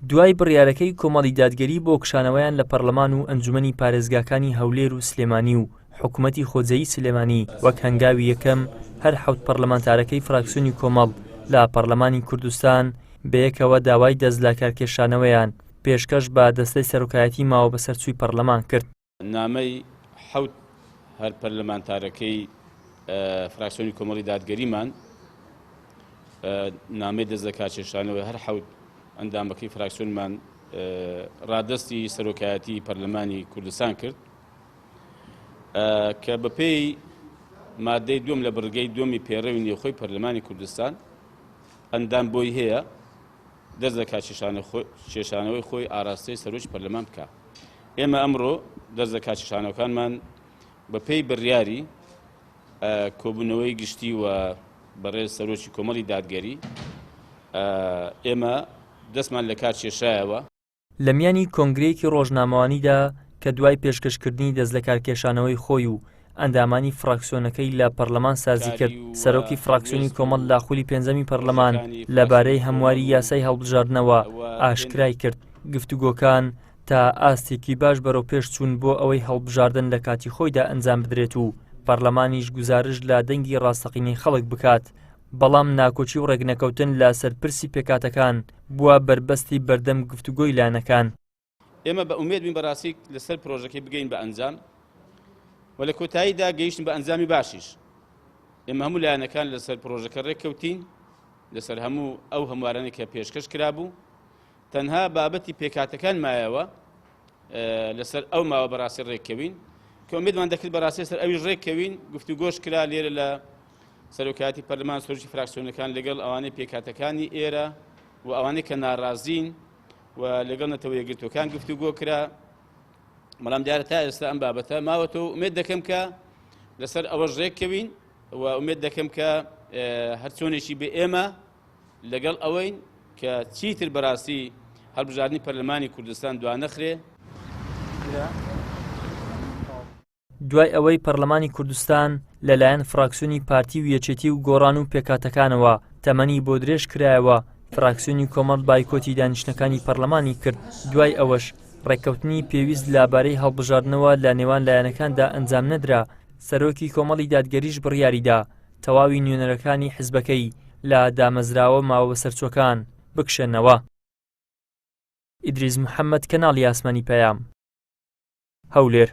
دوای بڕیارەکەی کۆمەڵی دادگەری بۆ کشانەوەیان لە پەرلەمان و ئەنجومەنی پارێزگاکانی هەولێر و سلێمانی و حکوومەتی خۆجەیی سلێمانی وەک هەنگاوی یەکەم هەر حەوت پەرلەمانتارەکەی فراکسیۆنی کۆمەڵ لە پەرلەمانی کوردستان بەیەکەوە داوای دەستلاکارکێشانەوەیان پێشکەش بە دەستەی سەرۆکایەتی ماوە بەسەرچووی پەرلەمان کرد. نامەی حەوت هەر پەرلەمانتارەکەی فراکسیۆنی کۆمەڵی دادگەریمان نامەی دەستلەکارکێشانەوەی هەر حەوت ئەندامەکەی فراکسیۆنمان ڕادستی سەرۆکایەتی پەرلەمانی کوردستان کرد کە بەپێی مادەی دوم لە بڕگەی دومی پێڕەوی نێوخۆی پەرلەمانی کوردستان ئەندام بۆی هەیە دەستلەکارکێشانەوەی خۆی ئاراستەی سەرۆکی پەرلەمان بکە. ئێمە ئەمڕۆ دەستلەکارکێشانەکانمان بەپێی بڕیاری کۆبوونەوەی گشتی و بەڕێز سەرۆکی کۆمەڵی دادگەری ئێمە دەستمان لە کار کێشایەوە. لە میانی کۆنگرەیەکی ڕۆژنامەوانیدا کە دوای پێشکەشکردنی دەستلەکارکێشانەوەی خۆی و ئەندامانی فراکسیۆنەکەی لە پەرلەمان سازی کرد، سەرۆکی فراکسیۆنی کۆمەڵ داخولی پێنجەمی پەرلەمان لەبارەی هەمواری یاسای هەڵبژاردنەوە ئاشکرای کرد گفتوگۆکان تا ئاستێکی باش بەرەو پێش چوون بۆ ئەوەی هەڵبژاردن لە کاتی خۆیدا ئەنجام بدرێت و پەرلەمانیش گوزارش لە دەنگی ڕاستەقینەی خەڵک بکات. بەڵام ناکۆچی و ڕێگنەکەوتن لە سەرپرسی پێکاتەکان بووە بربەستی بەردەم گفتوگۆی لایەنەکان. ئێمە بە ئومێد بین بەڕاستی لەسەر پرۆژەکەی بگەین بە ئەنجام و لە کۆتاییدا گەیشتن بە ئەنجامی باشیش. ئێمە هەموو لایەنەکان لەسەر پرۆژەکە ڕێککەوتین لەسەر هەموو ئەو هەموارانەی کە پێشکەش کرابوو. تەنها بابەتی پێکاتەکان مایەوە لەسەر ئەو ماوە بەڕاستی ڕێککەوین کە ئومێدمان دەکرد بەڕاستی سەر ئەویش ڕێککەوین گفتوگۆش کرا لێرە لە سەرۆکایەتی پەرلەمان سەرۆکی فراکسیۆنەکان لەگەڵ ئەوانەی پێکاتەکانی ئێرە و ئەوانەی کە ناڕازین و لەگەڵ نەتەوە یەکگرتوەکان گفتوگۆ کرا. بەڵام دیارە تا ئێستا ئەم بابەتە ماوەتەوە ئومێد دەکەم کە لەسەر ئەوەش ڕێککەوین و ئومێد دەکەم کە هەر چۆنێکی بێ ئێمە لەگەڵ ئەوەین کە چیتر بەڕاستی هەڵبژاردننی پەرلەمانی کوردستان دوانەخرێ. دوای ئەوەی پەرلەمانی کوردستان لەلایەن فراکسیۆنی پارتی و یەکێتی و گۆڕان و پێکاتەکانەوە تەمەنی بۆ درێژ کرایەوە، فراکسیۆنی کۆمەڵ بایکۆتی دانیشتەکانی پەرلەمانی کرد. دوای ئەوەش ڕێککەوتنی پێویست لەبارەی هەڵبژاردنەوە لە نێوان لایەنەکاندا ئەنجام نەدرا. سەرۆکی کۆمەڵی دادگەریش بڕیاریدا تەواوی نوێنەرەکانی حیزبەکەی لە دامەزراوە ماوە بەسەرچووەکان بکشێنەوە. ئیدریس محەممەد، کەناڵی ئاسمانی پەیام، هەولێر.